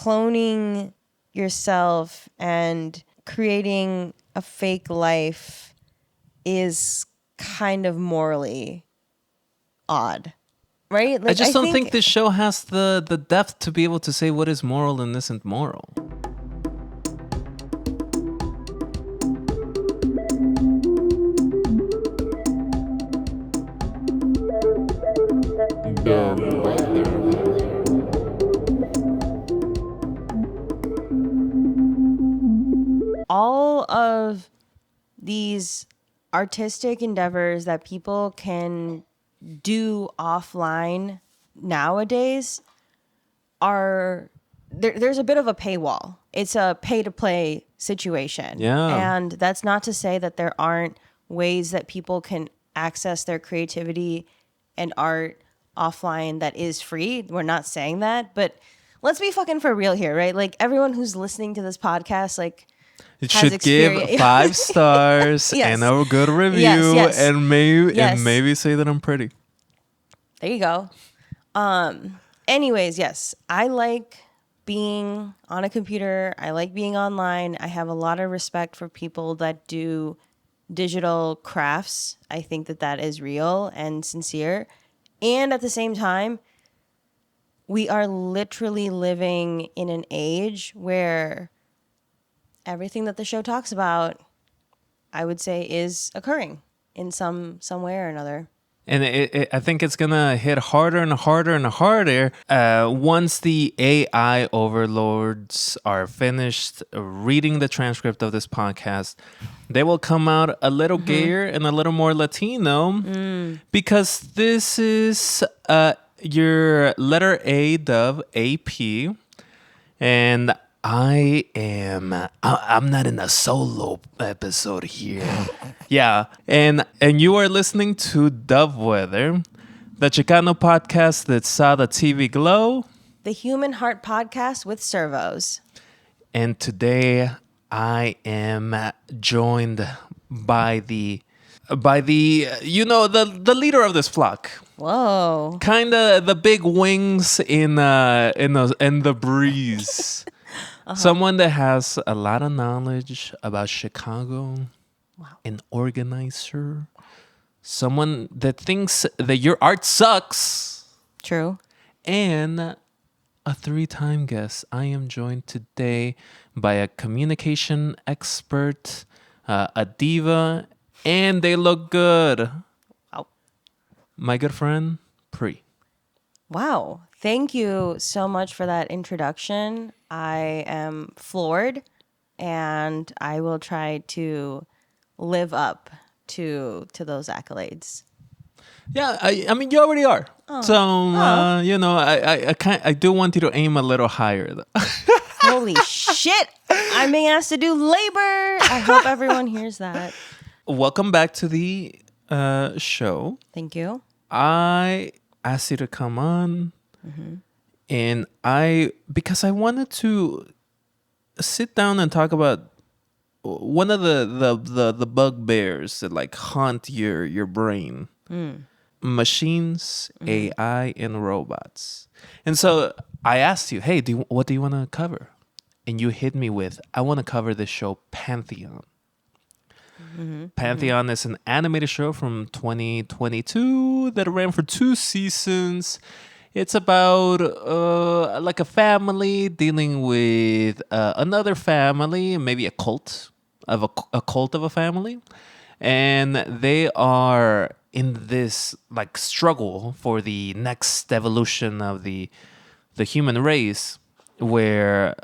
cloning yourself and creating a fake life is kind of morally odd, right? I just don't think this show has the depth to be able to say what is moral and isn't moral. all of these artistic endeavors that people can do offline nowadays are there's a bit of a paywall. It's a pay to play situation. Yeah. And that's not to say that there aren't ways that people can access their creativity and art offline that is free. We're not saying that, but let's be fucking for real here, right? Like everyone who's listening to this podcast, like it should give 5 stars and a good review and maybe say that I'm pretty. There you go. Anyways, yes, I like being on a computer. I like being online. I have a lot of respect for people that do digital crafts. I think that that is real and sincere. And at the same time, we are literally living in an age where everything that the show talks about, I would say, is occurring in some way or another. And I think it's going to hit harder and harder and harder once the AI overlords are finished reading the transcript of this podcast. They will come out a little gayer and a little more Latino because this is your letter A, Dove, AP. And I'm not in a solo episode here. Yeah. And you are listening to Dove Weather, the Chicano podcast that saw the TV glow. The Human Heart Podcast with servos. And today I am joined by the the leader of this flock. Whoa. Kind of the big wings in the breeze. Someone that has a lot of knowledge about Chicago. Wow. An organizer. Someone that thinks that your art sucks. True. And a 3-time guest. I am joined today by a communication expert, a diva, and they look good. Wow. My good friend, Pri. Wow. Thank you so much for that introduction. I am floored, and I will try to live up to those accolades. Yeah, I mean, you already are. Oh. So, I do want you to aim a little higher, though. Holy shit. I'm being asked to do labor. I hope everyone hears that. Welcome back to the show. Thank you. I asked you to come on. And because I wanted to sit down and talk about one of the bugbears that like haunt your brain. Machines, AI, and robots. And so I asked you, hey, what do you want to cover? And you hit me with, I want to cover this show, Pantheon. Pantheon is an animated show from 2022 that ran for 2 seasons. It's about like a family dealing with another family, maybe a cult of a family, and they are in this like struggle for the next evolution of the human race, where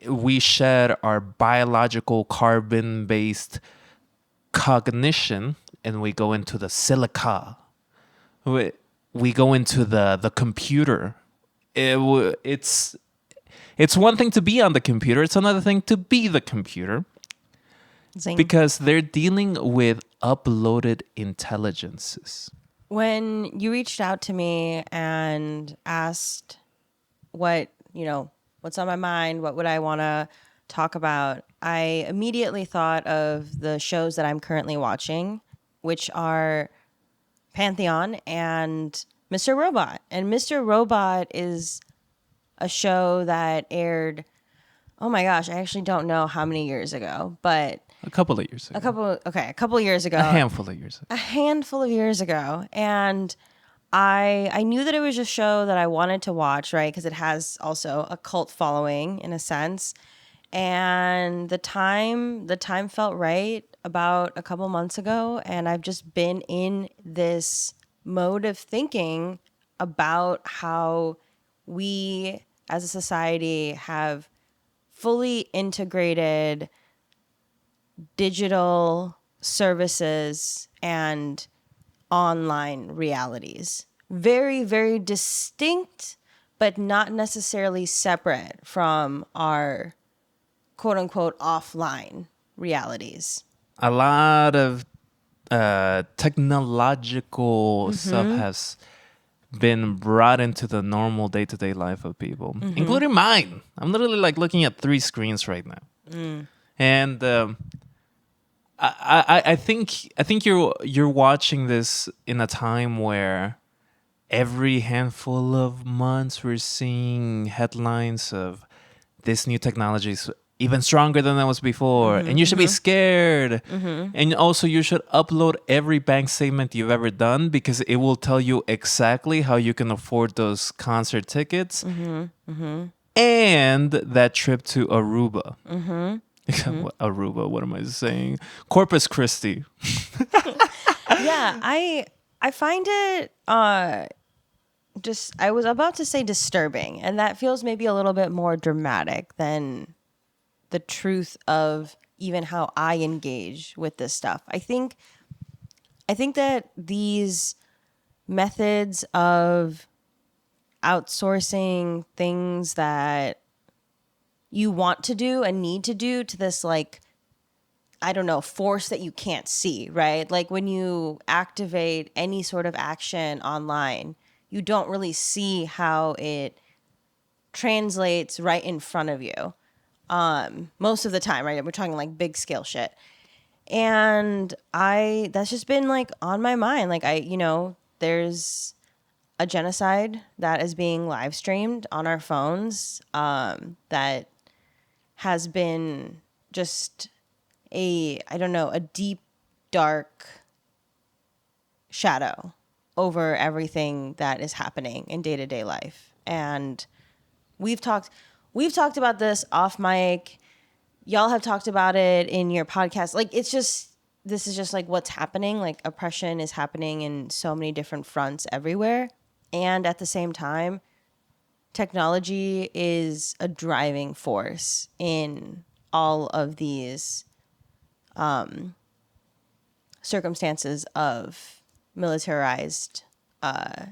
we shed our biological carbon-based cognition and we go into the silica. We go into the computer. It's one thing to be on the computer. It's another thing to be the computer. Zing. Because they're dealing with uploaded intelligences. When you reached out to me and asked what's on my mind, what would I want to talk about, I immediately thought of the shows that I'm currently watching, which are Pantheon and Mr. Robot. And Mr. Robot is a show that aired, oh my gosh, I actually don't know how many years ago, but A couple of years ago. a couple years ago. A handful of years ago. A handful of years ago. And I knew that it was a show that I wanted to watch, right? Because it has also a cult following in a sense. And the time felt right about a couple months ago, and I've just been in this mode of thinking about how we as a society have fully integrated digital services and online realities. Very, very distinct, but not necessarily separate from our quote unquote offline realities. A lot of technological stuff has been brought into the normal day-to-day life of people, including mine. I'm literally like looking at 3 screens right now. And I think you're watching this in a time where every handful of months we're seeing headlines of this new technology is even stronger than that was before, and you should be scared. And also you should upload every bank statement you've ever done because it will tell you exactly how you can afford those concert tickets and that trip to Aruba. Aruba, what am I saying? Corpus Christi. Yeah, I find it just, I was about to say disturbing, and that feels maybe a little bit more dramatic than the truth of even how I engage with this stuff. I think that these methods of outsourcing things that you want to do and need to do to this, like, I don't know, force that you can't see, right? Like when you activate any sort of action online, you don't really see how it translates right in front of you. Most of the time, right? We're talking like big scale shit. And that's just been like on my mind. Like there's a genocide that is being live streamed on our phones, that has been just a deep, dark shadow over everything that is happening in day-to-day life. And we've talked about this off mic. Y'all have talked about it in your podcast. Like, this is just like what's happening. Like, oppression is happening in so many different fronts everywhere. And at the same time, technology is a driving force in all of these circumstances of militarized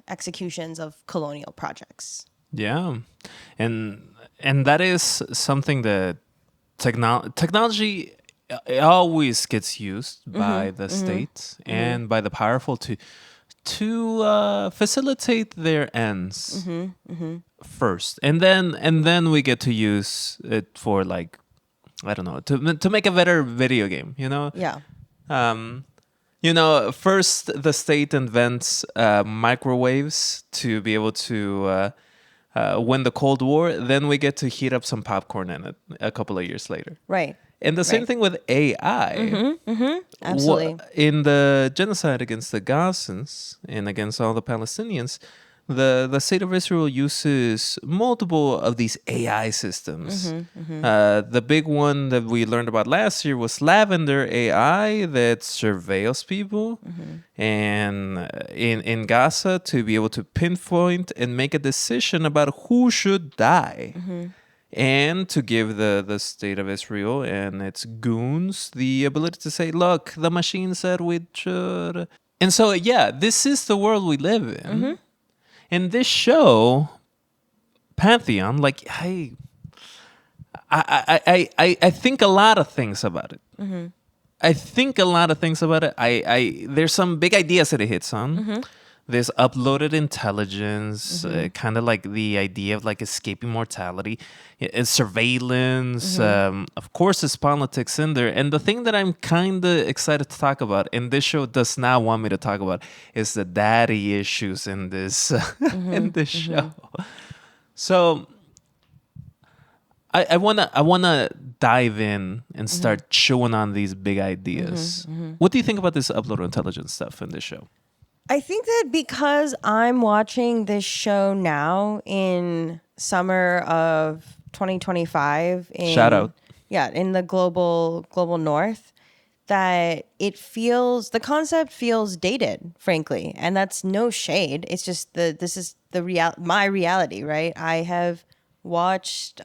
executions of colonial projects. Yeah, and that is something that technology always gets used by the state and by the powerful to facilitate their ends first, and then we get to use it for, like, I don't know, to make a better video game. Yeah. First the state invents microwaves to be able to win the Cold War. Then we get to heat up some popcorn in it a couple of years later. Right. And the same thing with AI. Absolutely. In the genocide against the Gazans and against all the Palestinians, the state of Israel uses multiple of these AI systems. The big one that we learned about last year was Lavender AI that surveils people and in Gaza to be able to pinpoint and make a decision about who should die. And to give the state of Israel and its goons the ability to say, look, the machine said we should. And so, yeah, this is the world we live in. And this show, Pantheon, like, I think a lot of things about it. I think a lot of things about it. There's some big ideas that it hits on. There's uploaded intelligence, kind of like the idea of like escaping mortality, surveillance. Of course, there's politics in there. And the thing that I'm kind of excited to talk about, and this show does not want me to talk about, is the daddy issues in this in this show. So I wanna dive in and start chewing on these big ideas. What do you think about this upload intelligence stuff in this show? I think that because I'm watching this show now in summer of 2025 Shout out. in the global north, that the concept feels dated, frankly. And that's no shade. It's just this is my reality, right? I have watched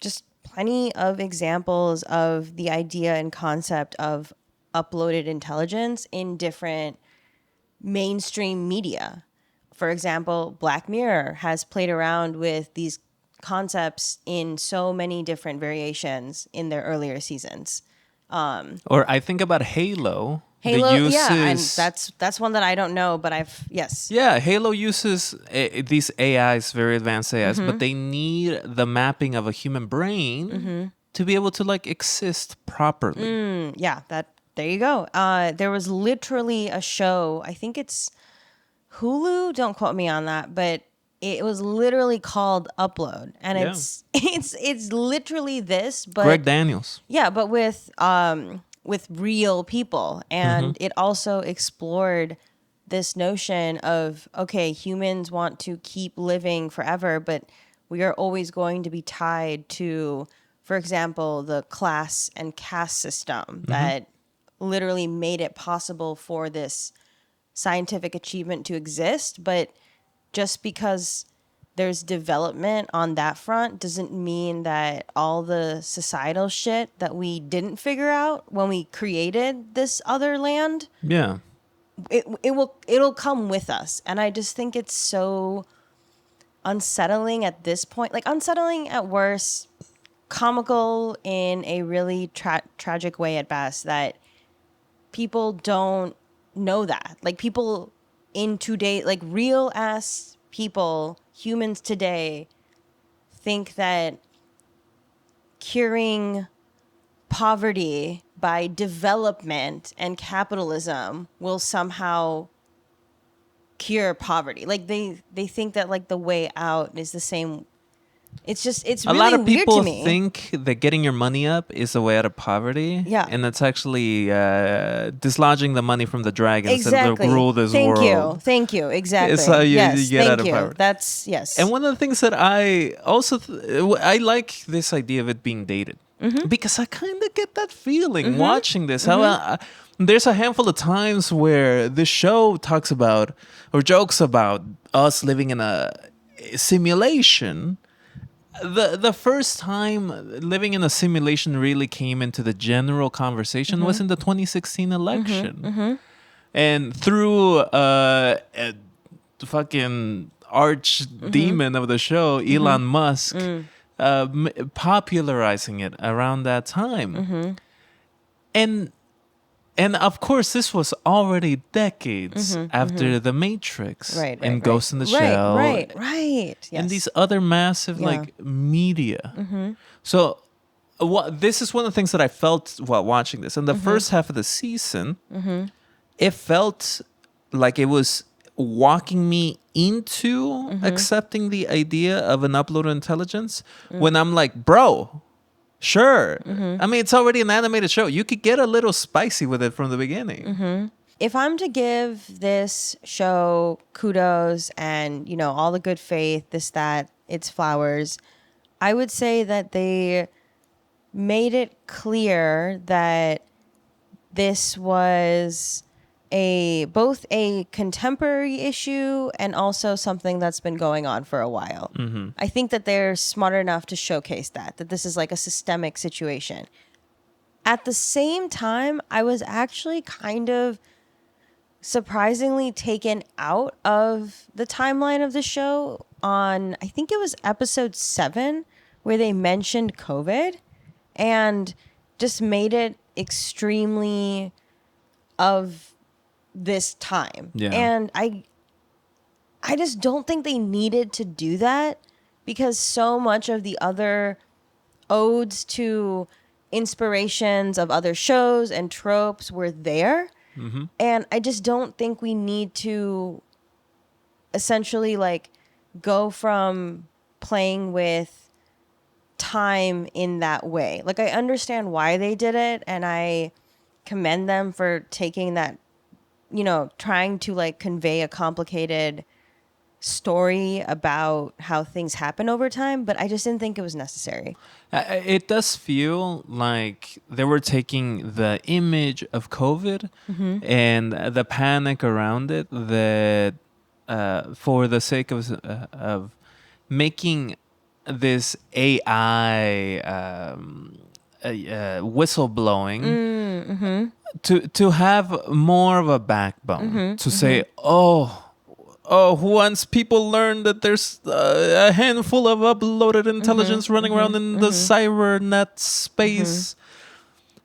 just plenty of examples of the idea and concept of uploaded intelligence in different mainstream media. For example, Black Mirror has played around with these concepts in so many different variations in their earlier seasons. Or I think about Halo. Halo, The yeah, and uses, that's one that I don't know, but yes. yeah, Halo uses these AIs, very advanced AIs, but they need the mapping of a human brain to be able to like exist properly. Yeah, there you go. There was literally a show, I think it's Hulu, don't quote me on that, but it was literally called Upload, and Yeah. it's literally this, but Greg Daniels. yeah, but with real people, and it also explored this notion of, okay, humans want to keep living forever, but we are always going to be tied to, for example, the class and caste system that literally made it possible for this scientific achievement to exist. But just because there's development on that front doesn't mean that all the societal shit that we didn't figure out when we created this other land, Yeah. it'll come with us. And I just think it's so unsettling at this point. Like, unsettling at worst, comical in a really tragic way at best, that people don't know that. Like, people in today, like real ass people, humans today, think that curing poverty by development and capitalism will somehow cure poverty. Like, they think that like the way out is the same. It's A really lot of weird people to me. think that getting your money up is the way out of poverty. Yeah. And that's actually dislodging the money from the dragons Exactly. that rule this Thank world. Thank you. Exactly. It's how you yes. get Thank out of you. poverty. That's yes. And one of the things that I also I like this idea of it being dated, because I kind of get that feeling watching this. How there's a handful of times where this show talks about or jokes about us living in a simulation. The first time living in a simulation really came into the general conversation was in the 2016 election. And through a fucking arch demon of the show, Elon Musk, popularizing it around that time. And of course, this was already decades after The Matrix and Ghost in the Shell. Right. Yes. And these other massive like media. So this is one of the things that I felt while watching this. In the first half of the season, it felt like it was walking me into accepting the idea of an upload intelligence when I'm like, bro, sure. I mean, it's already an animated show. You could get a little spicy with it from the beginning. If I'm to give this show kudos and, all the good faith, its flowers, I would say that they made it clear that this was both a contemporary issue and also something that's been going on for a while. I think that they're smart enough to showcase that this is like a systemic situation. At the same time, I was actually kind of surprisingly taken out of the timeline of the show on, I think it was episode 7, where they mentioned COVID and just made it extremely of this time. Yeah. And I just don't think they needed to do that, because so much of the other odes to inspirations of other shows and tropes were there. And I just don't think we need to essentially like go from playing with time in that way. Like, I understand why they did it, and I commend them for taking that, trying to like convey a complicated story about how things happen over time, but I just didn't think it was necessary. It does feel like they were taking the image of COVID and the panic around it, that for the sake of making this AI whistleblowing, to have more of a backbone, to say, once people learn that there's a handful of uploaded intelligence running around in the cybernet space,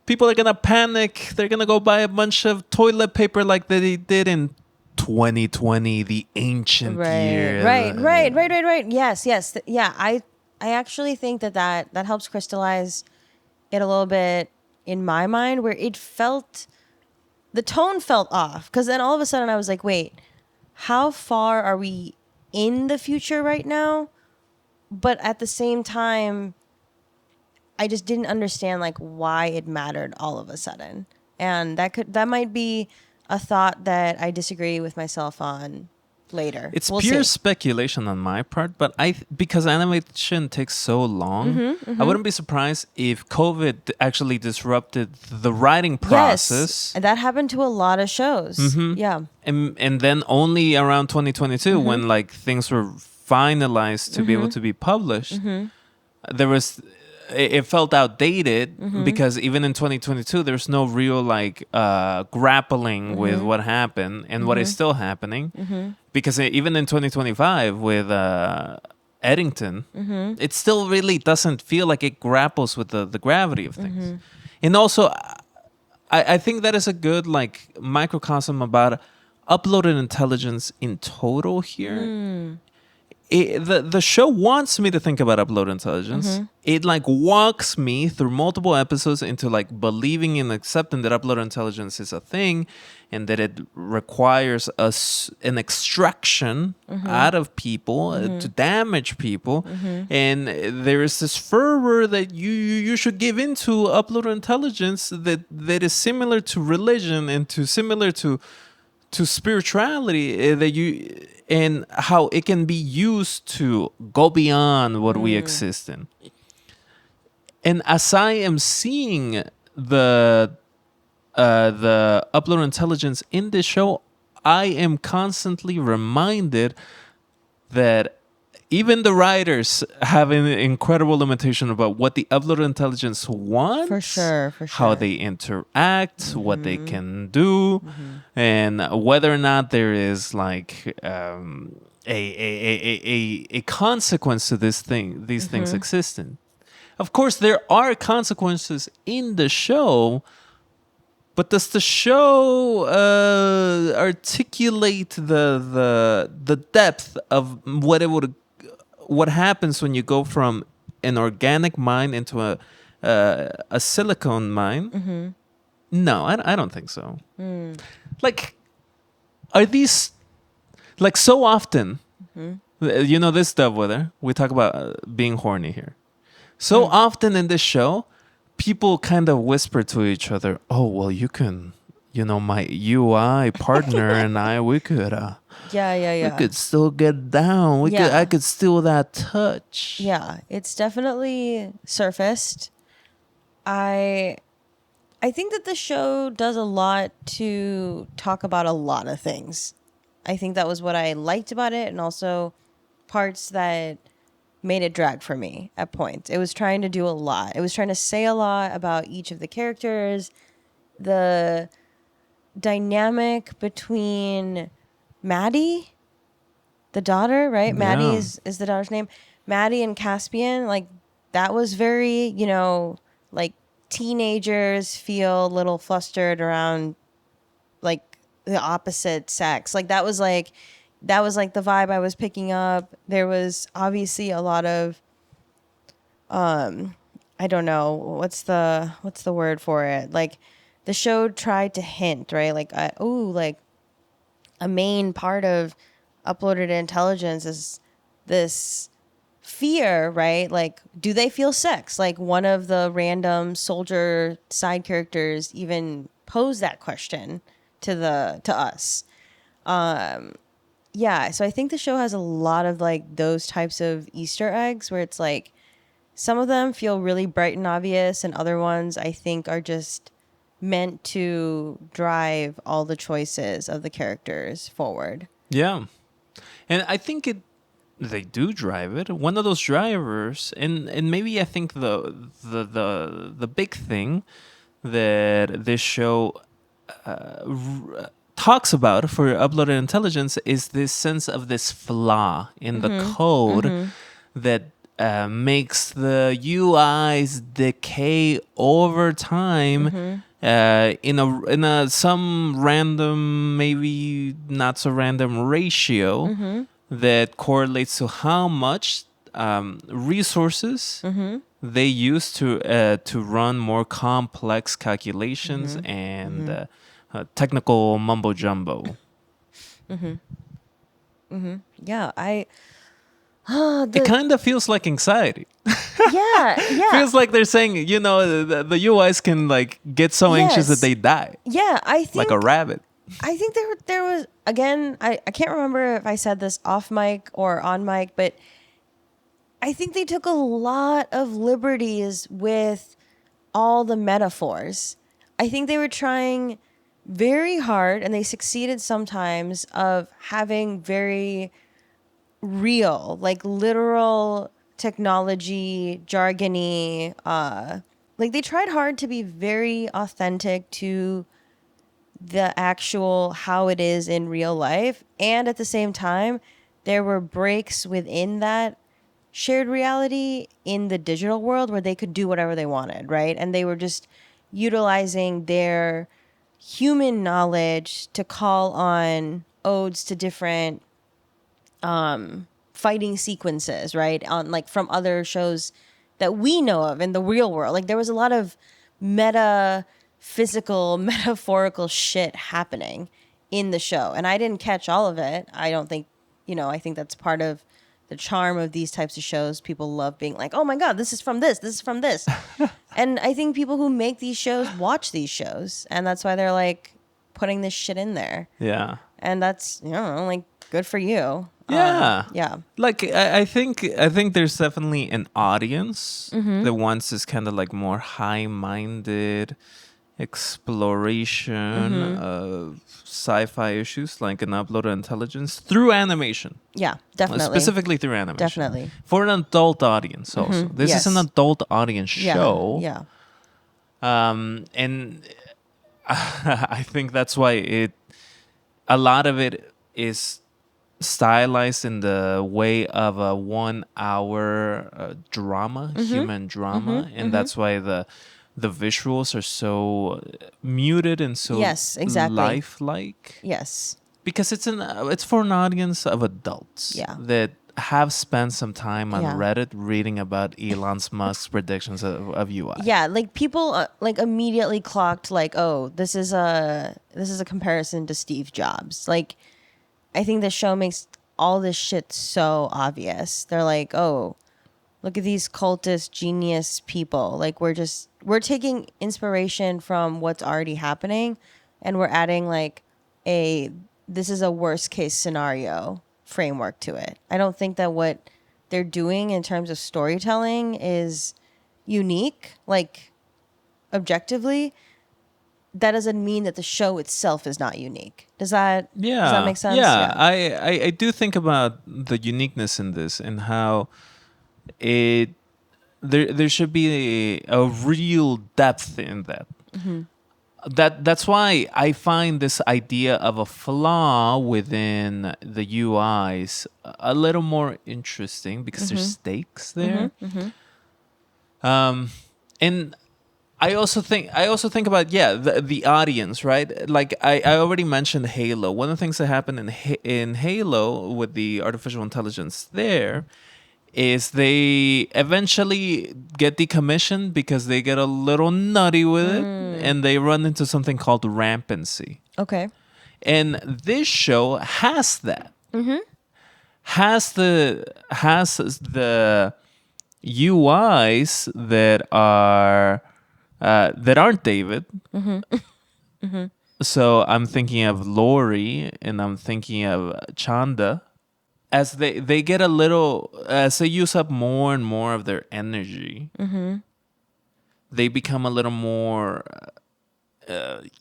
people are gonna panic. They're gonna go buy a bunch of toilet paper like they did in 2020, the ancient year. Right. Yes. Yeah, I actually think that helps crystallize it a little bit in my mind, where the tone felt off, because then all of a sudden I was like, wait, how far are we in the future right now? But at the same time, I just didn't understand like why it mattered all of a sudden. And that might be a thought that I disagree with myself on later. It's We'll pure see. speculation on my part, but because animation takes so long, I wouldn't be surprised if COVID actually disrupted the writing process. Yes, and that happened to a lot of shows. Yeah. And then only around 2022, when like things were finalized to be able to be published, there was, it felt outdated, because even in 2022 there's no real like grappling with what happened and what is still happening, because even in 2025 with Eddington, it still really doesn't feel like it grapples with the gravity of things. And also I think that is a good like microcosm about uploaded intelligence in total here. The show wants me to think about upload intelligence. It like walks me through multiple episodes into like believing and accepting that upload intelligence is a thing, and that it requires an extraction out of people to damage people. And there is this fervor that you should give into upload intelligence that is similar to religion and similar to spirituality, and how it can be used to go beyond what we exist in. And as I am seeing the upload intelligence in this show, I am constantly reminded that even the writers have an incredible limitation about what the upload intelligence wants. For sure. How they interact, what they can do, and whether or not there is like a consequence to these things existing. Of course, there are consequences in the show, but does the show articulate the depth of what happens when you go from an organic mind into a silicone mind? No, I don't think so. Like, are these like so often? You know this stuff, whether we talk about being horny here. So often in this show, people kind of whisper to each other, "Oh, well, you can, my UI partner and I, we could, Yeah. we could still get down. I could steal that touch." Yeah, it's definitely surfaced. I think that the show does a lot to talk about a lot of things. I think that was what I liked about it, and also parts that made it drag for me at points. It was trying to do a lot. It was trying to say a lot about each of the characters, the dynamic between Maddie, the daughter, right? Yeah. Maddie is the daughter's name. Maddie and Caspian, like that was very, like teenagers feel a little flustered around like the opposite sex. Like that was like the vibe I was picking up. There was obviously a lot of I don't know, what's the word for it? Like the show tried to hint, right? Like like a main part of uploaded intelligence is this fear, right? Like, do they feel sex? Like, one of the random soldier side characters even posed that question to us. Yeah, so I think the show has a lot of like those types of Easter eggs where it's like some of them feel really bright and obvious, and other ones I think are just meant to drive all the choices of the characters forward. Yeah. And I think they do drive it. One of those drivers, and maybe I think the big thing that this show talks about for uploaded intelligence is this sense of this flaw in the code that makes the UIs decay over time in a some random, maybe not so random ratio that correlates to how much resources they use to run more complex calculations and technical mumbo jumbo. Yeah, It kind of feels like anxiety. yeah. Feels like they're saying, the UIs can like get so anxious that Yes. they die, Yeah, I think like a rabbit. I think there was, again, I can't remember if I said this off mic or on mic, but I think they took a lot of liberties with all the metaphors. I think they were trying very hard, and they succeeded sometimes, of having very real, like literal technology, jargony. Like they tried hard to be very authentic to the actual how it is in real life, and at the same time there were breaks within that shared reality in the digital world where they could do whatever they wanted, right? And they were just utilizing their human knowledge to call on odes to different fighting sequences, right? On like from other shows that we know of in the real world. Like there was a lot of meta physical, metaphorical shit happening in the show. And I didn't catch all of it. I don't think, I think that's part of the charm of these types of shows. People love being like, oh my God, this is from this is from this. And I think people who make these shows watch these shows. And that's why they're like putting this shit in there. Yeah. And that's, like good for you. Yeah. Yeah. Like I think there's definitely an audience that wants this kind of like more high-minded exploration of sci-fi issues, like an uploaded intelligence through animation. Yeah, definitely. Specifically through animation. Definitely. For an adult audience also. This Yes. is an adult audience show. Yeah. And I think that's why a lot of it is stylized in the way of a 1 hour drama, human drama, and that's why the visuals are so muted and so Yes, exactly. lifelike. Yes. Because it's for an audience of adults that have spent some time on Reddit reading about Elon Musk's predictions of UI. Yeah, like people like immediately clocked like, oh, this is a comparison to Steve Jobs. Like I think the show makes all this shit so obvious. They're like, oh, look at these cultist genius people. Like we're taking inspiration from what's already happening and we're adding like this is a worst case scenario framework to it. I don't think that what they're doing in terms of storytelling is unique, like objectively. That doesn't mean that the show itself is not unique. Does that make sense? Yeah. I do think about the uniqueness in this and how there should be a real depth in that. That's why I find this idea of a flaw within the UIs a little more interesting because there's stakes there. And I also think about the audience, right? Like I already mentioned Halo. One of the things that happened in Halo with the artificial intelligence there is they eventually get decommissioned because they get a little nutty with it and they run into something called rampancy. Okay. And this show has that. has the UIs that aren't David. So I'm thinking of Lori and I'm thinking of Chanda. As they get a little, as they use up more and more of their energy, they become a little more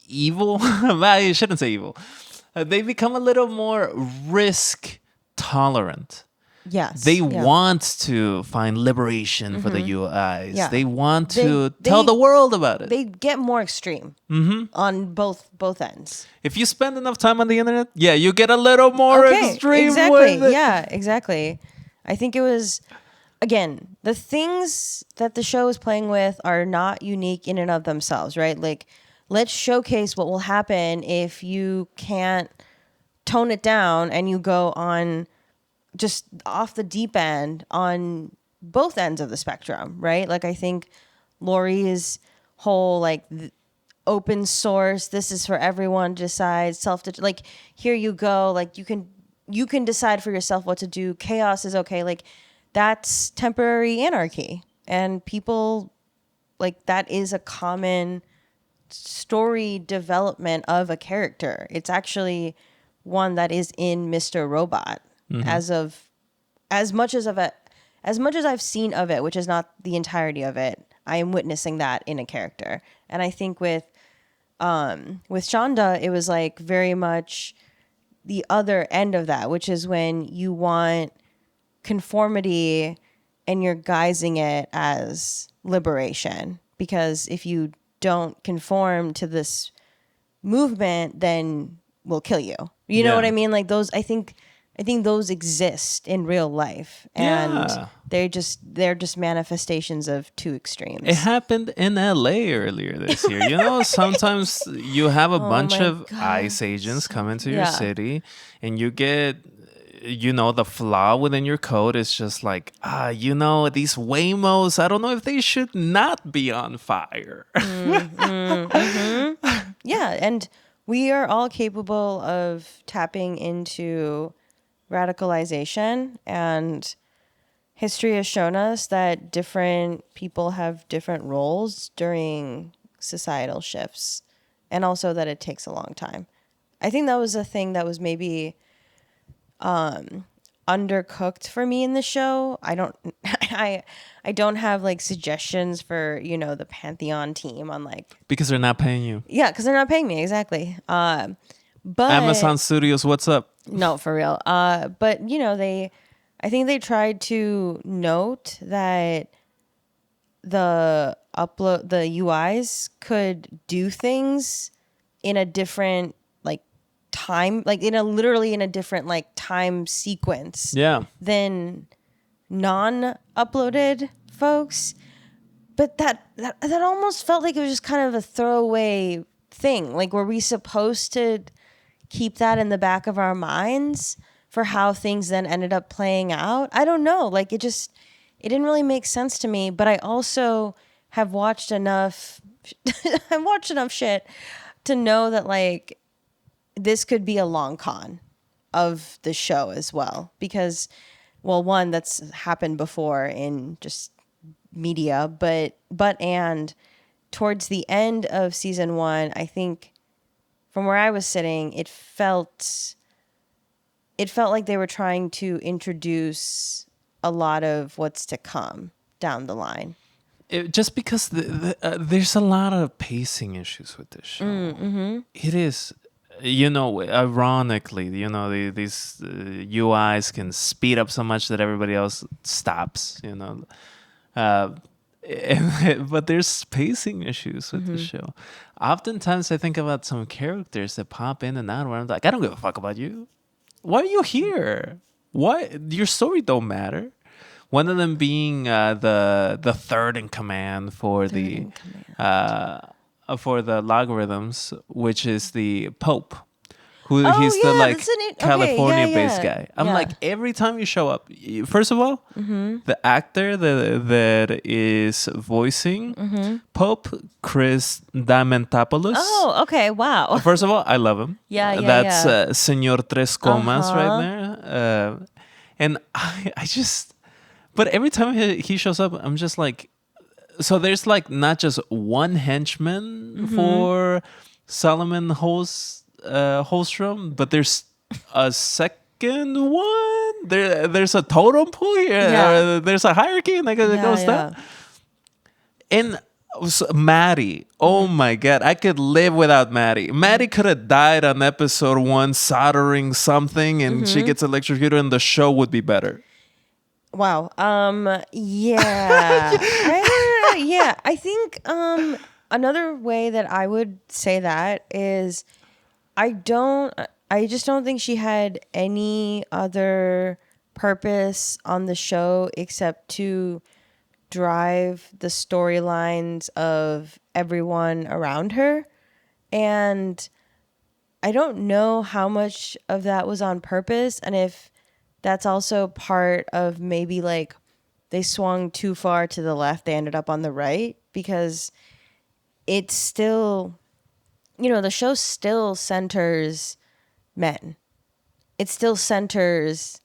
evil. I shouldn't say evil. They become a little more risk tolerant. Yes. They yeah. want to find liberation for the UIs. Yeah. They want to They- tell the world about it. They get more extreme on both ends. If you spend enough time on the internet, yeah, you get a little more extreme. Exactly. With it. Yeah, exactly. I think it was, again, the things that the show is playing with are not unique in and of themselves, right? Like, let's showcase what will happen if you can't tone it down and you go on just off the deep end on both ends of the spectrum, right? Like, I think Lori's whole like open source, this is for everyone to decide, like, here you go, like you can decide for yourself what to do, chaos is okay, like that's temporary anarchy, and people, like, that is a common story development of a character. It's actually one that is in Mr. Robot as much as I've seen of it, which is not the entirety of it. I am witnessing that in a character. And I think with Shonda, it was like very much the other end of that, which is when you want conformity and you're guising it as liberation. Because if you don't conform to this movement, then we'll kill you. You know what I mean? Like those, I think those exist in real life, and they're just manifestations of two extremes. It happened in LA earlier this year. You know, sometimes you have a bunch of ICE agents come into your city, and you get, you know, the flaw within your code is just like, you know, these Waymos, I don't know if they should not be on fire. Yeah, and we are all capable of tapping into radicalization, and history has shown us that different people have different roles during societal shifts, and also that it takes a long time. I think that was a thing that was maybe undercooked for me in the show. I don't have like suggestions for, you know, the Pantheon team on like, Because they're not paying you. yeah, because they're not paying me, exactly. But Amazon Studios, what's up? no, for real. But you know, I think they tried to note that the UIs could do things in a different like time, like literally in a different like time sequence. Yeah. Than non-uploaded folks. But that almost felt like it was just kind of a throwaway thing. Like, were we supposed to keep that in the back of our minds for how things then ended up playing out? I don't know. Like, it didn't really make sense to me. But I also have watched enough shit to know that like this could be a long con of the show as well. Because, well, one, that's happened before in just media, but towards the end of season 1, I think from where I was sitting, it felt like they were trying to introduce a lot of what's to come down the line. Just because there's a lot of pacing issues with this show. It is, you know, ironically, you know, these UIs can speed up so much that everybody else stops, you know. But there's pacing issues with the show. Oftentimes I think about some characters that pop in and out where I'm like, I don't give a fuck about you. Why are you here? Why? Your story don't matter. One of them being the third in command for the logarithms, which is the Pope. He's the like California-based guy. I'm like, every time you show up, first of all, the actor that is voicing Pope, Chris Diamantopoulos. Oh, okay, wow. First of all, I love him. Yeah. That's Señor Tres Comas right there. And I just, but every time he shows up, I'm just like, so there's like not just one henchman for Solomon Holstrom, but there's a second one. There's a totem pole here. Yeah. There's a hierarchy, and it goes down. And Maddie, oh my God, I could live without Maddie. Maddie could have died on episode 1 soldering something, and she gets electrocuted, and the show would be better. Wow. Yeah. I think another way that I would say that is I just don't think she had any other purpose on the show except to drive the storylines of everyone around her. And I don't know how much of that was on purpose, and if that's also part of maybe like they swung too far to the left, they ended up on the right, because it's still, the show still centers men. It still centers.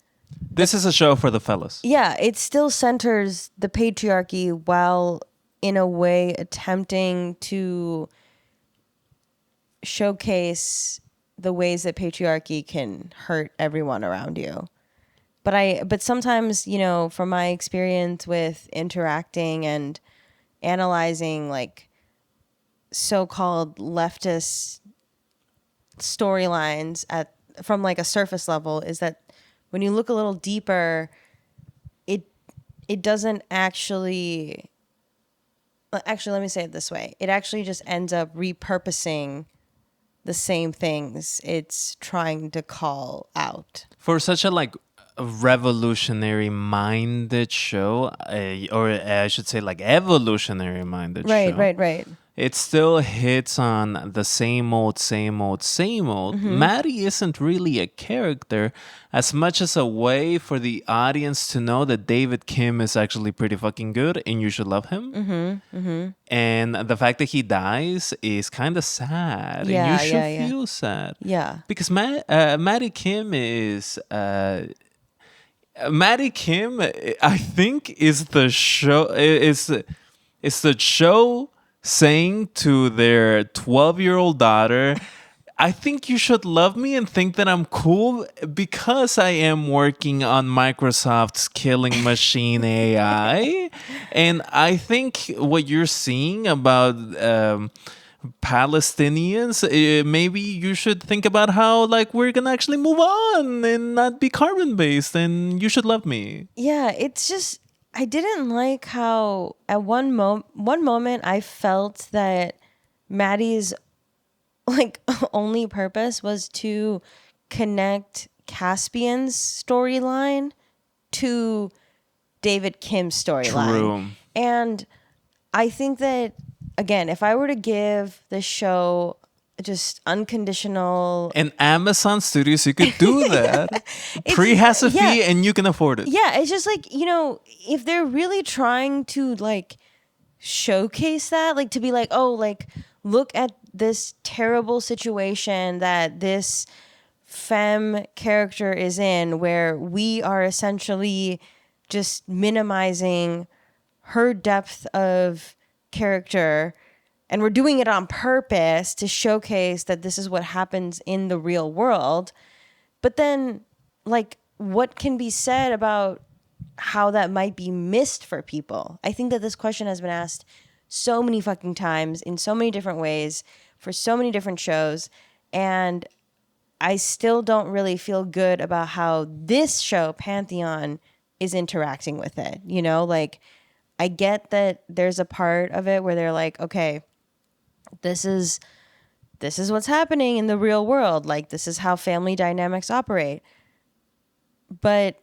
This is a show for the fellas. Yeah, it still centers the patriarchy while in a way attempting to showcase the ways that patriarchy can hurt everyone around you. But sometimes, from my experience with interacting and analyzing like so-called leftist storylines from like a surface level, is that when you look a little deeper, it doesn't actually let me say it this way. It actually just ends up repurposing the same things it's trying to call out. For such a revolutionary minded show, or I should say like evolutionary minded show. Right. It still hits on the same old. Maddie isn't really a character as much as a way for the audience to know that David Kim is actually pretty fucking good and you should love him. And the fact that he dies is kind of sad. Yeah, and you should feel sad. Yeah. Because Maddie Kim is... Maddie Kim, I think, is the show... Is the show saying to their 12-year-old daughter, I think you should love me and think that I'm cool because I am working on Microsoft's killing machine AI. And I think what you're seeing about Palestinians, maybe you should think about how we're gonna actually move on and not be carbon based, and you should love me. Yeah, it's just, I didn't like how at one moment I felt that Maddie's only purpose was to connect Caspian's storyline to David Kim's storyline. True. And I think that, again, if I were to give the show just unconditional... And Amazon Studios, you could do that. Pre has a fee and you can afford it. Yeah, it's just if they're really trying to showcase that, to be look at this terrible situation that this femme character is in, where we are essentially just minimizing her depth of character, and we're doing it on purpose to showcase that this is what happens in the real world. But then, what can be said about how that might be missed for people? I think that this question has been asked so many fucking times in so many different ways for so many different shows, and I still don't really feel good about how this show, Pantheon, is interacting with it. I get that there's a part of it where they're like, okay, this is what's happening in the real world. This is how family dynamics operate. But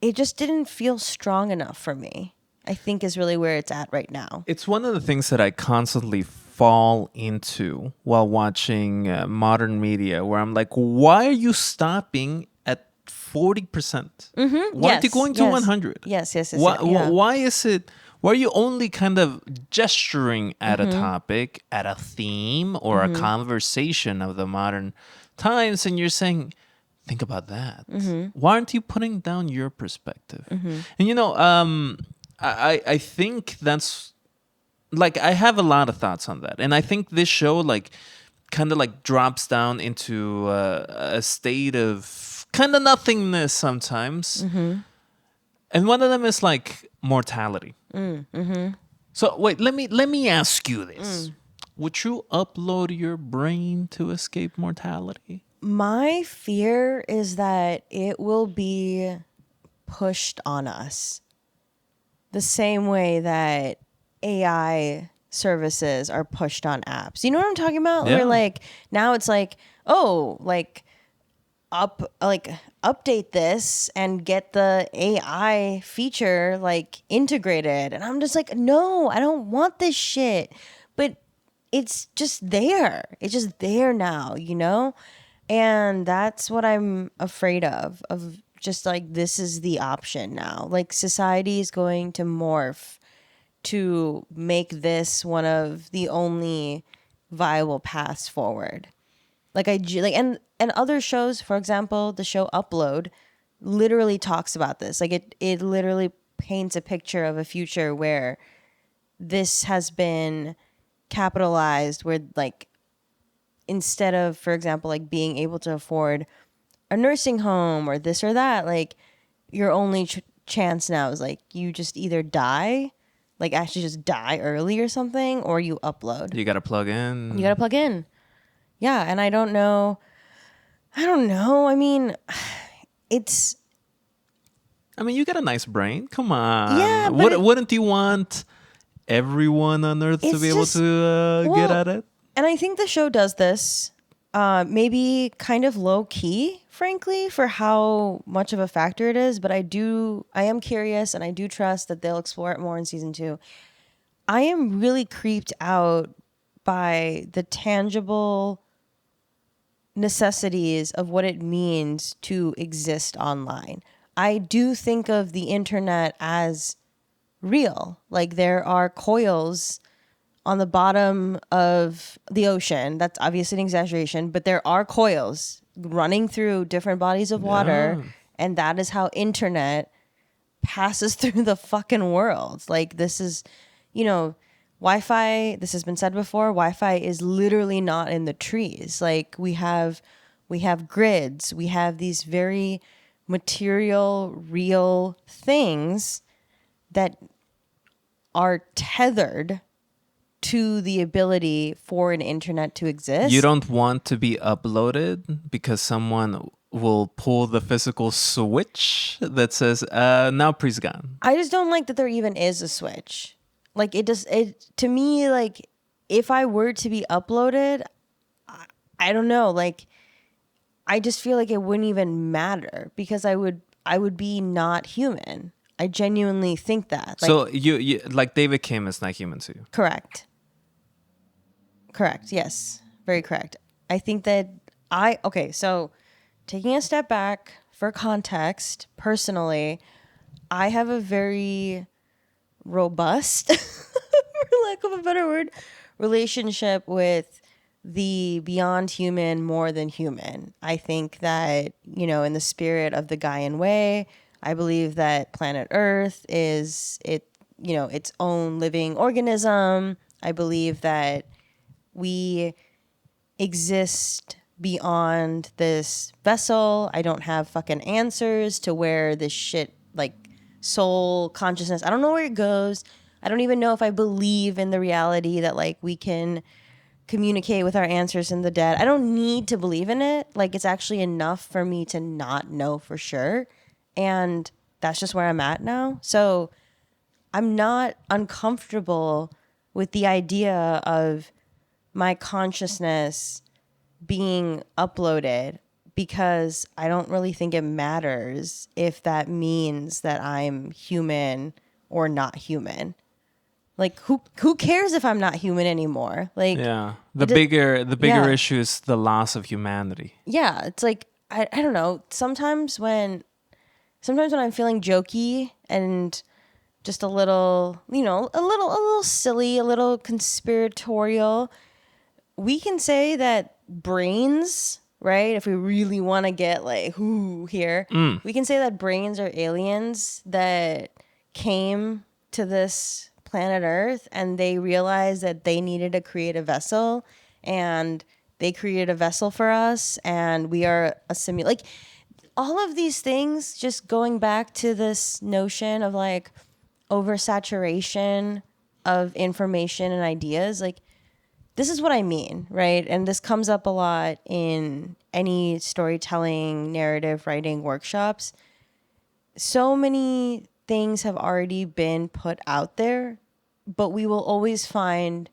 it just didn't feel strong enough for me, I think, is really where it's at right now. It's one of the things that I constantly fall into while watching modern media, where I'm like, why are you stopping at 40%? Why aren't you going to 100? Yes. Why is it? Why are you only kind of gesturing at a topic, at a theme, or a conversation of the modern times, and you're saying, think about that. Mm-hmm. Why aren't you putting down your perspective? Mm-hmm. And I think that's like I have a lot of thoughts on that, and I think this show like kind of like drops down into a state of kind of nothingness sometimes, Mm-hmm. and one of them is like mortality. Mm-hmm. So wait, let me ask you this: would you upload your brain to escape mortality? My fear is that it will be pushed on us the same way that AI services are pushed on apps. You know what I'm talking about? Where Yeah. like now it's like, oh, like update this and get the AI feature like integrated. And I'm just like, no, I don't want this shit. But it's just there. It's just there now, you know? And that's what I'm afraid of just like this is the option now. Like society is going to morph to make this one of the only viable paths forward. Like and other shows, for example, the show Upload literally talks about this. Like it literally paints a picture of a future where this has been capitalized where like instead of, for example, like being able to afford a nursing home or this or that, like your only chance now is like you just either die, like actually just die early or something, or you upload. You got to plug in. You gotta plug in. Yeah, and I don't know. I don't know. I mean, it's I mean, you got a nice brain. Come yeah, on. but Wouldn't you want everyone on Earth to it's be able just to get well, at it? and I think the show does this, maybe kind of low key, frankly, for how much of a factor it is. But I am curious, and I do trust that they'll explore it more in season 2. I am really creeped out by the tangible necessities of what it means to exist online. I do think of the internet as real. Like there are coils on the bottom of the ocean. That's obviously an exaggeration, but there are coils running through different bodies of water, Yeah. and that is how internet passes through the fucking world. Like this is, you know, Wi-Fi, this has been said before, Wi-Fi is literally not in the trees. Like we have grids, we have these very material, real things that are tethered to the ability for an internet to You exist. don't want to be uploaded because someone will pull the physical switch that says, now please gone. I just don't like that there even is a switch. Like it to me, like if I were to be uploaded, I don't know, like I just feel like it wouldn't even matter because I would be not human. I genuinely think that. Like So you like David Kim is not human to you. correct. Correct. Yes. Very correct. I think that okay, so taking a step back for context, personally, I have a very robust, for lack of a better word, relationship with the beyond human, more than human. I think that, you know, in the spirit of the Gaian way, I believe that planet Earth is its own living organism. I believe that we exist beyond this vessel. I don't have fucking answers to where this shit, like soul consciousness, I don't know where it goes. I don't even know if I believe in the reality that like we can communicate with our answers in the dead. I don't need to believe in it. Like it's actually enough for me to not know for sure. And that's just where I'm at now. So I'm not uncomfortable with the idea of my consciousness being uploaded because I don't really think it matters if that means that I'm human or not human. Like who cares if I'm not human anymore? Like Yeah. it do- The bigger yeah. issue is the loss of humanity. Yeah, it's like I don't know. Sometimes when I'm feeling jokey and just a little, you know, a little silly, a little conspiratorial, we can say that brains, right? If we really want to get like whoo here, we can say that brains are aliens that came to this planet Earth and they realized that they needed to create a vessel, and they created a vessel for us, and we are a like all of these things, just going back to this notion of like oversaturation of information and ideas, like this is what I mean, right? And this comes up a lot in any storytelling, narrative writing workshops. So many things have already been put out there, but we will always find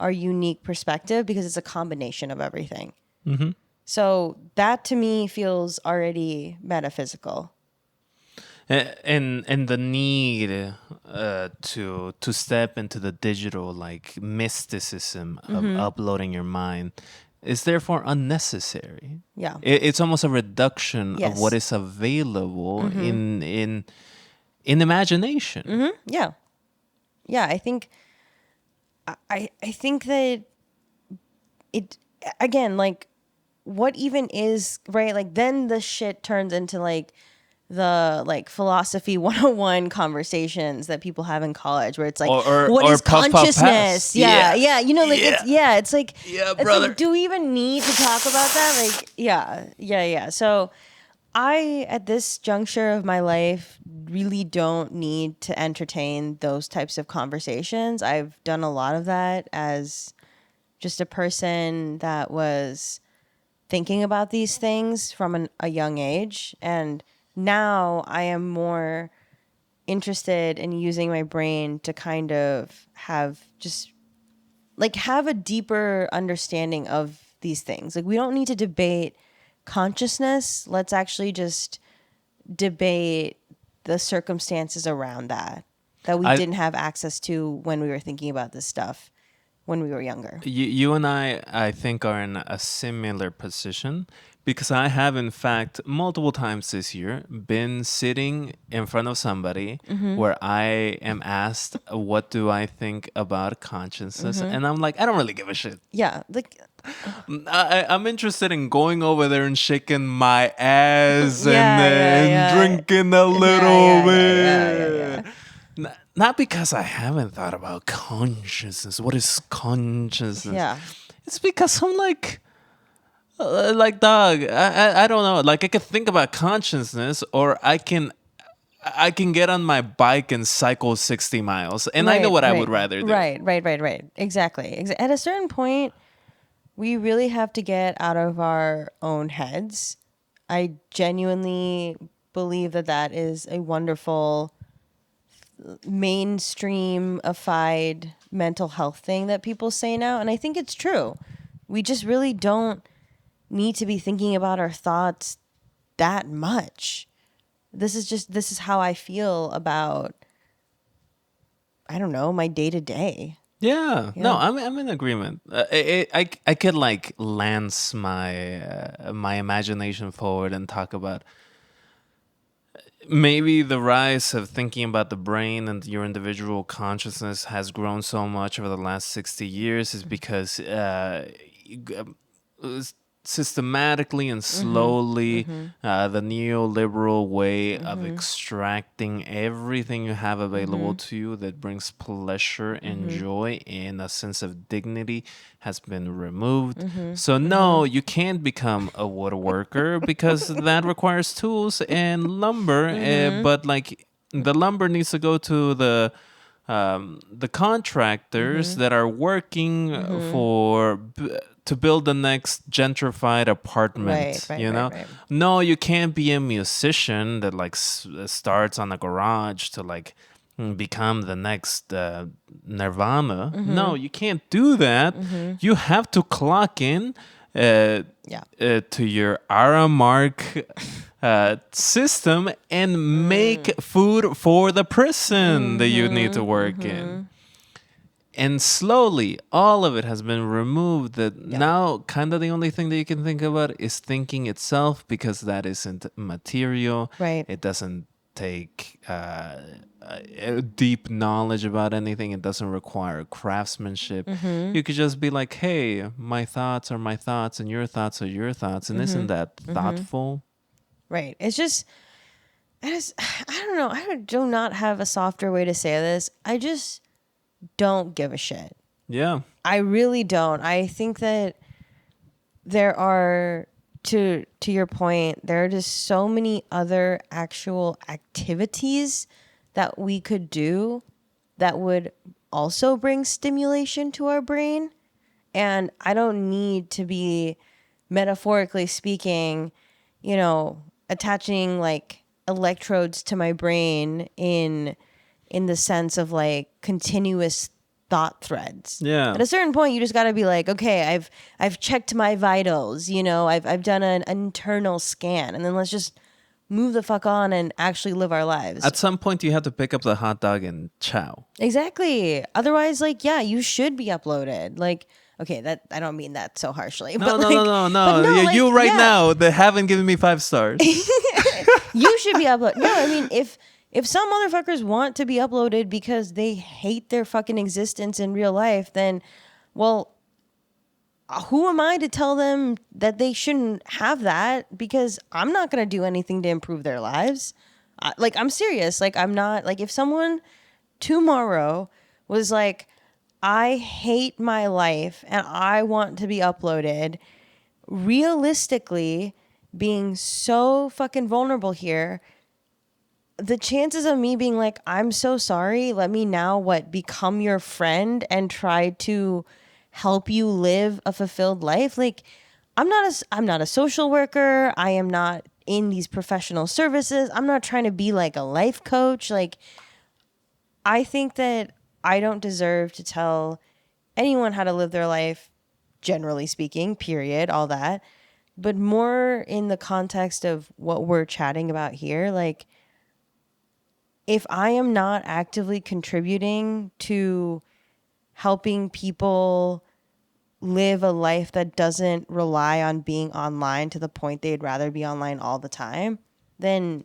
our unique perspective because it's a combination of everything. Mm-hmm. So that to me feels already metaphysical. And the need to step into the digital like mysticism of uploading your mind is therefore unnecessary. Yeah. It's almost a reduction of Yes. what is available in imagination. Yeah. Yeah. I think that it, again, like what even is, right? Like then the shit turns into like the like philosophy 101 conversations that people have in college where it's like what or is puff, puff, consciousness? pass. Yeah. You know, like Yeah. it's like Yeah, it's brother. like, do we even need to talk about that? Like yeah. So I, at this juncture of my life, really don't need to entertain those types of conversations. I've done a lot of that as just a person that was thinking about these things from a young age. And now I am more interested in using my brain to kind of have just like have a deeper understanding of these things. Like we don't need to debate consciousness. Let's actually just debate the circumstances around that we didn't have access to when we were thinking about this stuff when we were younger. You and I think, are in a similar position because I have, in fact, multiple times this year been sitting in front of somebody where I am asked, what do I think about consciousness? And I'm like, I don't really give a shit. Yeah, like I'm interested in going over there and shaking my ass Yeah. drinking a little bit. Yeah. Not because I haven't thought about consciousness. What is consciousness? Yeah. It's because I'm like dog. I don't know. Like I could think about consciousness, or I can get on my bike and cycle 60 miles, and I know what I would rather do. Right. Exactly. At a certain point, we really have to get out of our own heads. I genuinely believe that is a wonderful mainstreamified mental health thing that people say now. And I think it's true. We just really don't need to be thinking about our thoughts that much. This is how I feel about, I don't know, my day to day. Yeah. No, I'm in agreement. I could like lance my imagination forward and talk about maybe the rise of thinking about the brain and your individual consciousness has grown so much over the last 60 years is because systematically and slowly the neoliberal way of extracting everything you have available to you that brings pleasure and joy and a sense of dignity has been removed. So no, you can't become a woodworker because that requires tools and lumber, but like the lumber needs to go to the contractors that are working to build the next gentrified apartment. Right. No, you can't be a musician that like starts on a garage to like become the next Nirvana. No, you can't do that. You have to clock in to your Aramark system and make food for the prison that you need to work in. And slowly, all of it has been removed. That now, kind of the only thing that you can think about is thinking itself, because that isn't material. Right. It doesn't take a deep knowledge about anything. It doesn't require craftsmanship. You could just be like, hey, my thoughts are my thoughts and your thoughts are your thoughts. And isn't that thoughtful? Right. It's just, I don't know. I do not have a softer way to say this. I just don't give a shit. Yeah. I really don't. I think that there are, to your point, there are just so many other actual activities that we could do that would also bring stimulation to our brain. And I don't need to be, metaphorically speaking, attaching like electrodes to my brain in the sense of like continuous thought threads. Yeah. At a certain point, you just got to be like, okay, I've checked my vitals, I've done an internal scan, and then let's just move the fuck on and actually live our lives. At some point, you have to pick up the hot dog and chow. Exactly. Otherwise, like, yeah, you should be uploaded. Like, okay, that I don't mean that so harshly. No, but no, like, no, no, but no. like, You right yeah, now, they haven't given me 5 stars. you should be uploaded. No, I mean, if some motherfuckers want to be uploaded because they hate their fucking existence in real life, then, well, who am I to tell them that they shouldn't have that? Because I'm not going to do anything to improve their lives. I'm serious. Like, I'm not, like, if someone tomorrow was like, I hate my life and I want to be uploaded, realistically, being so fucking vulnerable here, the chances of me being like, I'm so sorry, let me now become your friend and try to help you live a fulfilled life. Like, I'm not a social worker. I am not in these professional services. I'm not trying to be like a life coach. Like, I think that I don't deserve to tell anyone how to live their life, generally speaking, period, all that. But more in the context of what we're chatting about here, like, if I am not actively contributing to helping people live a life that doesn't rely on being online to the point they'd rather be online all the time, then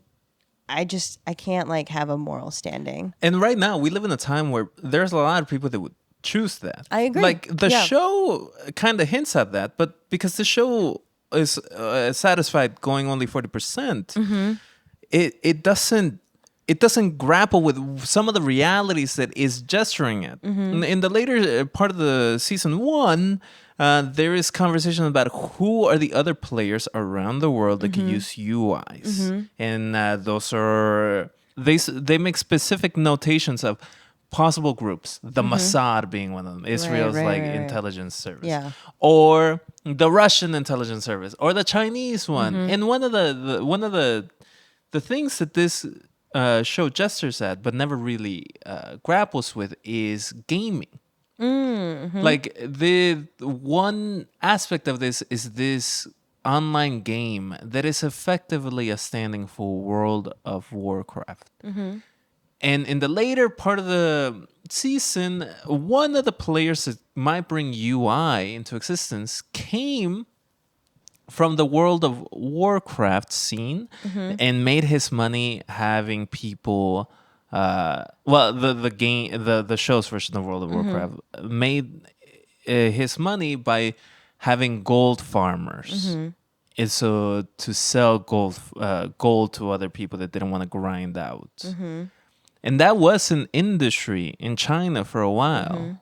I can't like have a moral standing. And right now, we live in a time where there's a lot of people that would choose that. I agree. Like, the Yeah. show kind of hints at that, but because the show is satisfied going only 40%, it doesn't grapple with some of the realities that is gesturing at. In the later part of the season 1, there is conversation about who are the other players around the world that can use UIs, and those are they make specific notations of possible groups. The Mossad being one of them, Israel's right. intelligence service, Yeah. or the Russian intelligence service, or the Chinese one. And one of the things that this show gestures at but never really grapples with is gaming. Like, the one aspect of this is this online game that is effectively a standing for World of Warcraft. And in the later part of the season, one of the players that might bring UI into existence came from the World of Warcraft scene and made his money having people. The game, the show's version of World of Warcraft made his money by having gold farmers, and so to sell gold to other people that didn't want to grind out, and that was an industry in China for a while.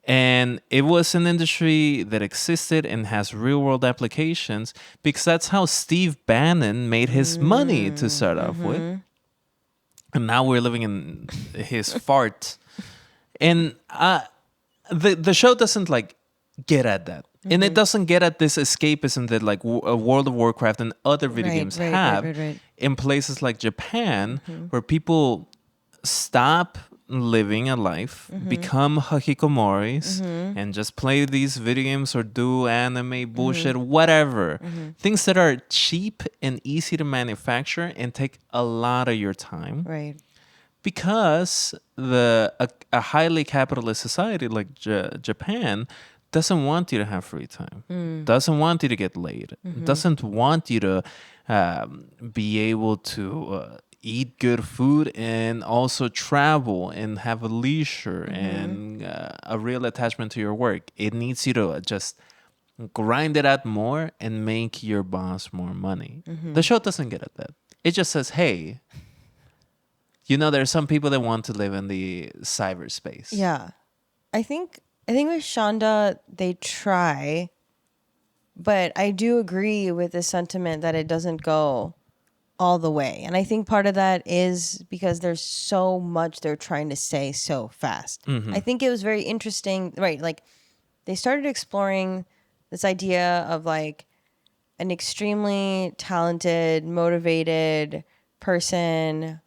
And it was an industry that existed and has real world applications because that's how Steve Bannon made his money to start off with. And now we're living in his fart. And the show doesn't like get at that. And it doesn't get at this escapism that like World of Warcraft and other video games have in places like Japan, where people stop living a life, become hikikomoris, and just play these video games or do anime bullshit, whatever. Things that are cheap and easy to manufacture and take a lot of your time. Right. Because a highly capitalist society like Japan doesn't want you to have free time, doesn't want you to get laid, doesn't want you to be able to eat good food and also travel and have a leisure and a real attachment to your work. It needs you to just grind it out more and make your boss more money. The show doesn't get at that. It just says, hey, there are some people that want to live in the cyberspace. Yeah. I think with Shonda they try, but I do agree with the sentiment that it doesn't go all the way. And I think part of that is because there's so much they're trying to say so fast. I think it was very interesting, right? Like they started exploring this idea of like an extremely talented, motivated person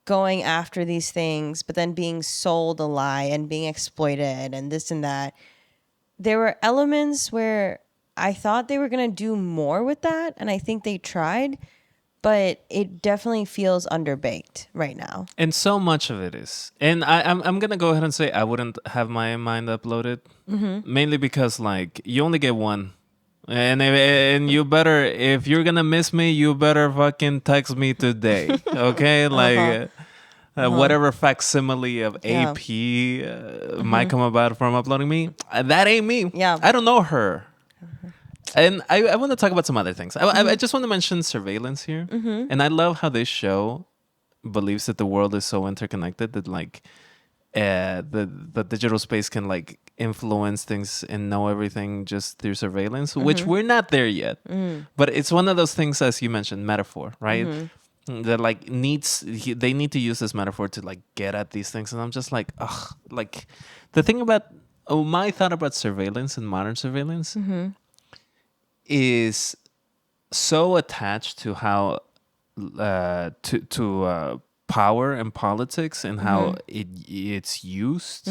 going after these things, but then being sold a lie and being exploited and this and that. There were elements where I thought they were going to do more with that, and I think they tried, but it definitely feels underbaked right now. And so much of it is. And I'm going to go ahead and say I wouldn't have my mind uploaded. Mainly because, like, you only get one. And you better, if you're going to miss me, you better fucking text me today. Okay? Like, whatever facsimile of AP might come about from uploading me, that ain't me. Yeah. I don't know her. And I want to talk about some other things. I just want to mention surveillance here. And I love how this show believes that the world is so interconnected that like the digital space can like influence things and know everything just through surveillance, which we're not there yet. But it's one of those things, as you mentioned, metaphor, right? That like they need to use this metaphor to like get at these things. And I'm just like, ugh, like the thing about my thought about surveillance and modern surveillance is so attached to how to power and politics and how it's used.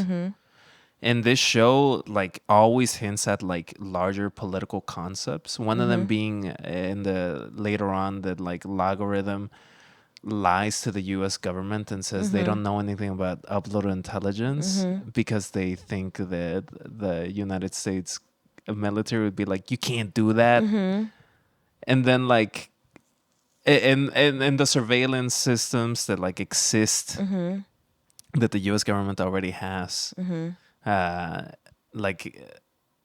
And this show like always hints at like larger political concepts. One of them being in the later on that like logarithm lies to the US government and says they don't know anything about upload intelligence because they think that the United States military would be like, you can't do that. And then like and the surveillance systems that like exist that the US government already has. Like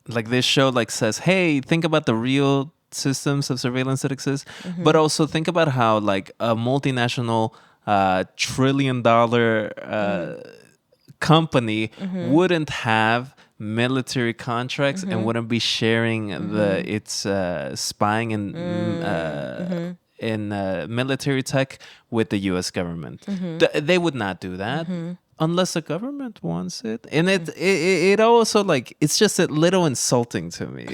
this show like says, hey, think about the real systems of surveillance that exist, but also think about how like a multinational $1 trillion company wouldn't have military contracts and wouldn't be sharing its spying and in military tech with the U.S. government. They would not do that unless the government wants it. And it also like it's just a little insulting to me.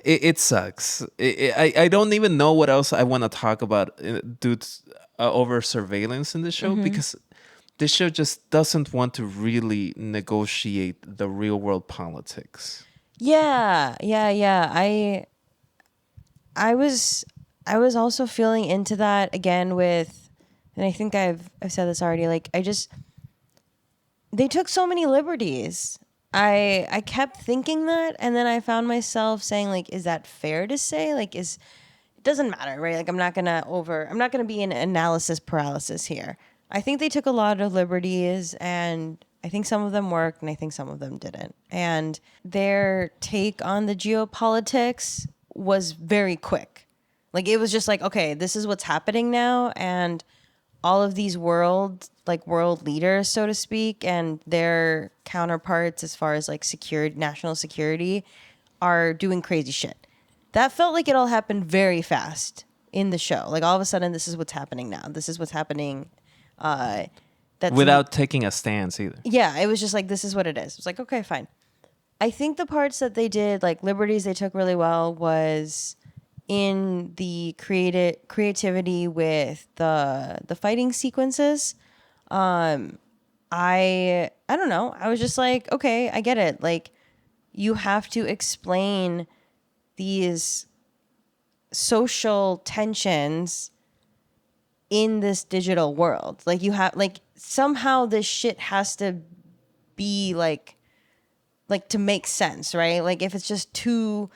It sucks. I don't even know what else I want to talk about over surveillance in the show because this show just doesn't want to really negotiate the real world politics. Yeah. I was also feeling into that again with, and I think I've said this already. Like they took so many liberties. I kept thinking that, and then I found myself saying like, is that fair to say? Like, it doesn't matter, right? Like I'm not gonna be in analysis paralysis here. I think they took a lot of liberties, and I think some of them worked, and I think some of them didn't. And their take on the geopolitics was very quick. Like it was just like, okay, this is what's happening now, and all of these world leaders, so to speak, and their counterparts as far as like national security are doing crazy shit. That felt like it all happened very fast in the show. Like all of a sudden, this is what's happening now. This is what's happening. Without taking a stance either. Yeah, it was just like, this is what it is. It was like, okay, fine. I think the parts that they did, like liberties they took really well, was in the creativity with the fighting sequences. I don't know. I was just like, okay, I get it. Like you have to explain these social tensions in this digital world. Like you have, like somehow this shit has to be like to make sense, right? Like if it's just two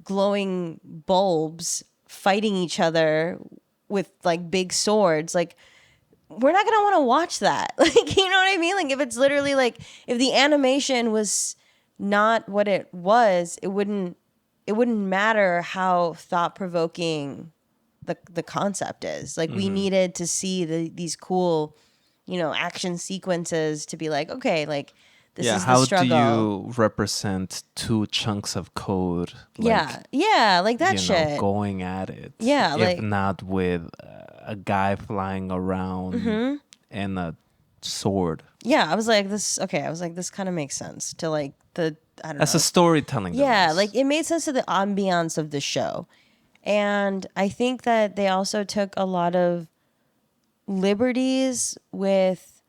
glowing bulbs fighting each other, with like big swords, like we're not gonna want to watch that. Like, you know what I mean? Like if it's literally like if the animation was not what it was, it wouldn't matter how thought provoking the concept is. Like we needed to see these cool, action sequences to be like, okay, like this is the how struggle. do you represent two chunks of code? Like that shit. Going at it. Yeah, if like not with a guy flying around and a sword. Yeah, I was like this. Okay, I was like this kind of makes sense to like I don't know. As a storytelling device. Like it made sense to the ambiance of the show. And I think that they also took a lot of liberties with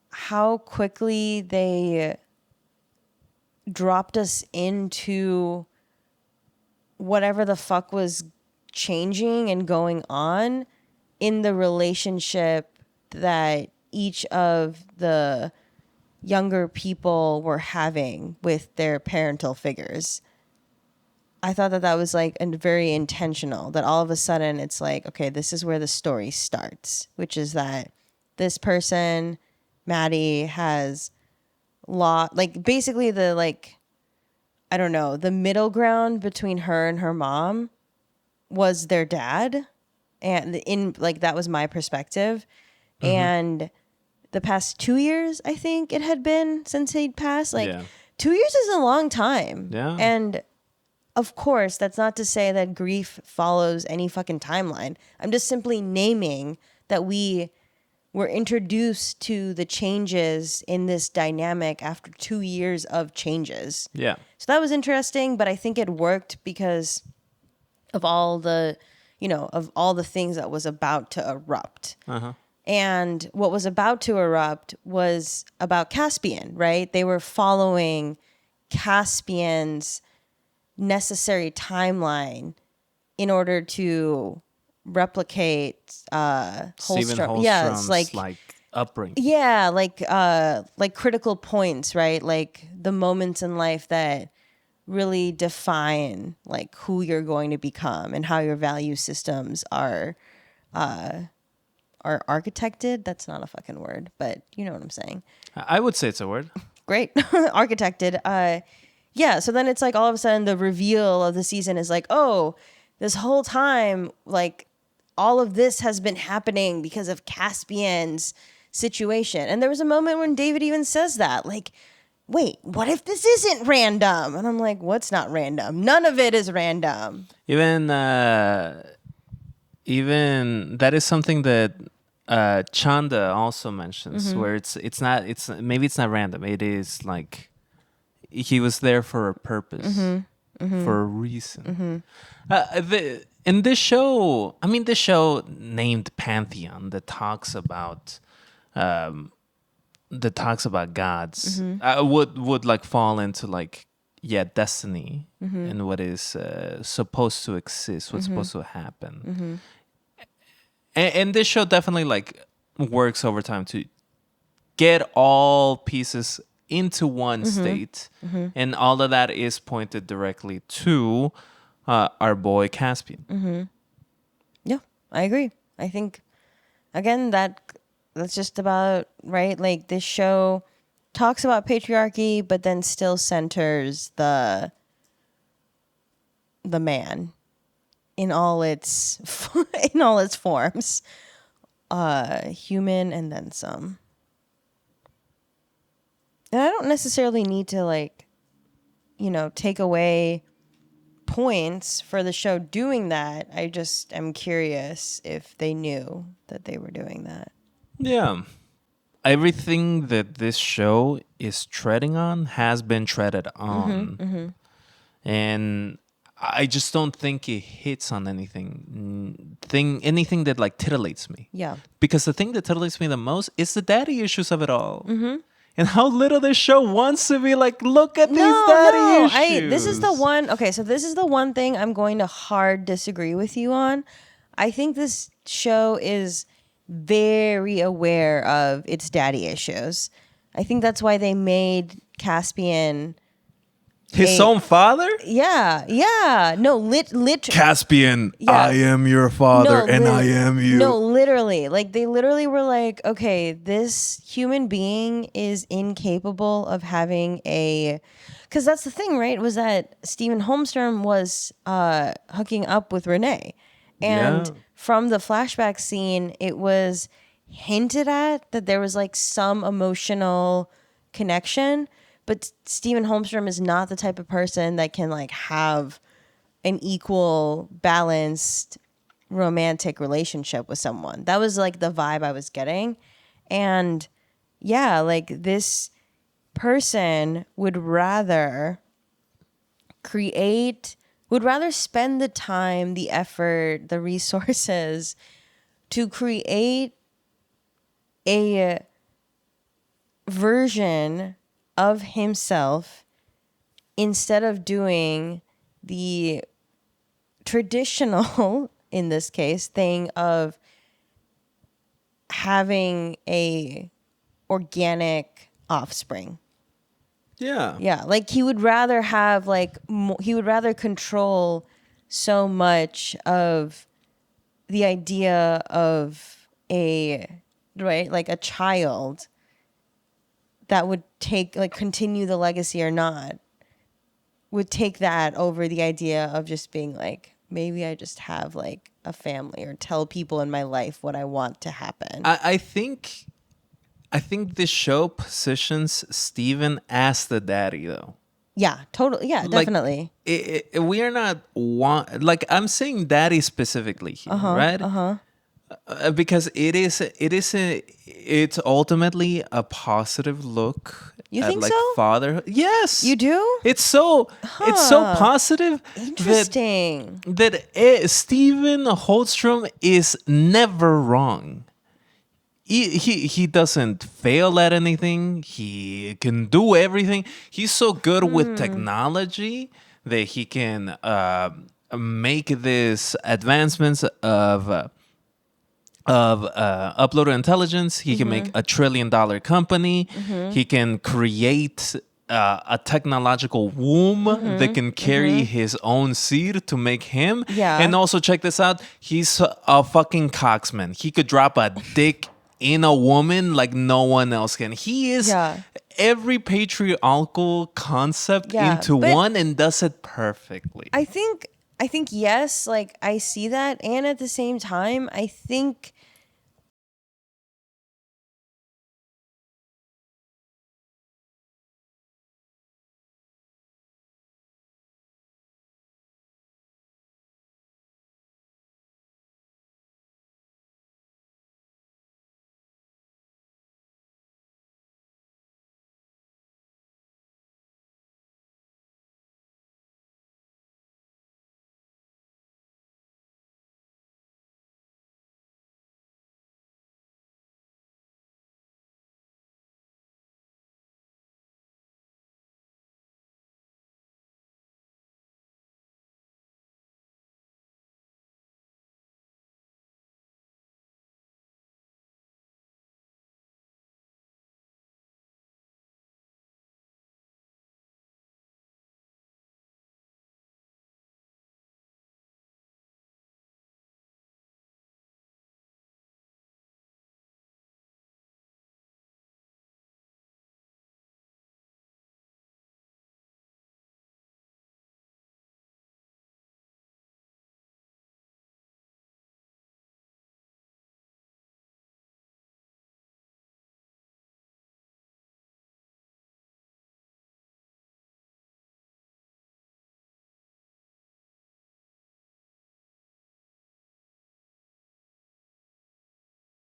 how quickly they dropped us into whatever the fuck was changing and going on in the relationship that each of the younger people were having with their parental figures. I thought that was like very intentional, that all of a sudden it's like, okay, this is where the story starts, which is that this person, Maddie, has like basically the like, I don't know, the middle ground between her and her mom was their dad. And in like, that was my perspective. And the past 2 years, I think it had been since he'd passed. Like 2 years is a long time. Yeah. And of course, that's not to say that grief follows any fucking timeline. I'm just simply naming that we were introduced to the changes in this dynamic after 2 years of changes. Yeah. So that was interesting, but I think it worked because of all the, of all the things that was about to erupt. And what was about to erupt was about Caspian, right? They were following Caspian's necessary timeline in order to replicate Stephen Holstrom. Holstrom's like upbringing. Yeah, like critical points, right? Like the moments in life that really define like who you're going to become and how your value systems are architected. That's not a fucking word, but you know what I'm saying. I would say it's a word. Great. Architected. Yeah, so then it's like all of a sudden the reveal of the season is like, oh, this whole time, like all of this has been happening because of Caspian's situation. And there was a moment when David even says that, like, wait, what if this isn't random? And I'm like, what's not random? None of it is random. Even that is something that Chanda also mentions, where it's not random. It is like he was there for a purpose, for a reason. In this show, this show named Pantheon that talks about gods would like fall into like destiny and what is supposed to exist, what's supposed to happen. And this show definitely like works over time to get all pieces into one state, and all of that is pointed directly to our boy Caspian. Yeah, I agree. I think again that's just about right. Like this show talks about patriarchy, but then still centers the man in all its forms, human and then some. And I don't necessarily need to like, take away points for the show doing that. I just am curious if they knew that they were doing that. Yeah. Everything that this show is treading on has been treaded on. And I just don't think it hits on anything that like titillates me. Yeah. Because the thing that titillates me the most is the daddy issues of it all. And how little this show wants to be like, look at these daddy issues. This is the one. Okay, so this is the one thing I'm going to hard disagree with you on. I think this show is very aware of its daddy issues. I think that's why they made Caspian His own father? Yeah. No, Caspian, Yeah. I am your father and I am you. No, literally. Like, they literally were like, okay, this human being is incapable of having a... Because that's the thing, right? Was that Stephen Holmstrom was hooking up with Renee. And Yeah. from the flashback scene, it was hinted at that there was like some emotional connection. But Stephen Holmstrom is not the type of person that can like have an equal, balanced, romantic relationship with someone. That was like the vibe I was getting. And yeah, like this person would rather spend the time, the effort, the resources to create a version of himself instead of doing the traditional, in this case, thing of having a organic offspring. Yeah. Yeah, like he would rather have like he would rather control so much of the idea of a like a child that would take like continue the legacy or not, would take that over the idea of just being like, maybe I just have like a family or tell people in my life what I want to happen. I think this show positions Steven as the daddy, though. Yeah, totally. Yeah, Like, definitely. We are not like I'm saying daddy specifically here, right? Because it's ultimately a positive look You at think like so? fatherhood. Yes, You do? It's so positive Interesting. that Steven Holstrom is never wrong. He doesn't fail at anything. He can do everything. He's so good with technology that he can make these advancements of uploaded intelligence. He can make $1 trillion company. He can create a technological womb that can carry his own seed to make him. Yeah. And also, check this out. He's a fucking coxman. He could drop a dick in a woman like no one else can. He is every patriarchal concept into one and does it perfectly. I think yes, like I see that, and at the same time, I think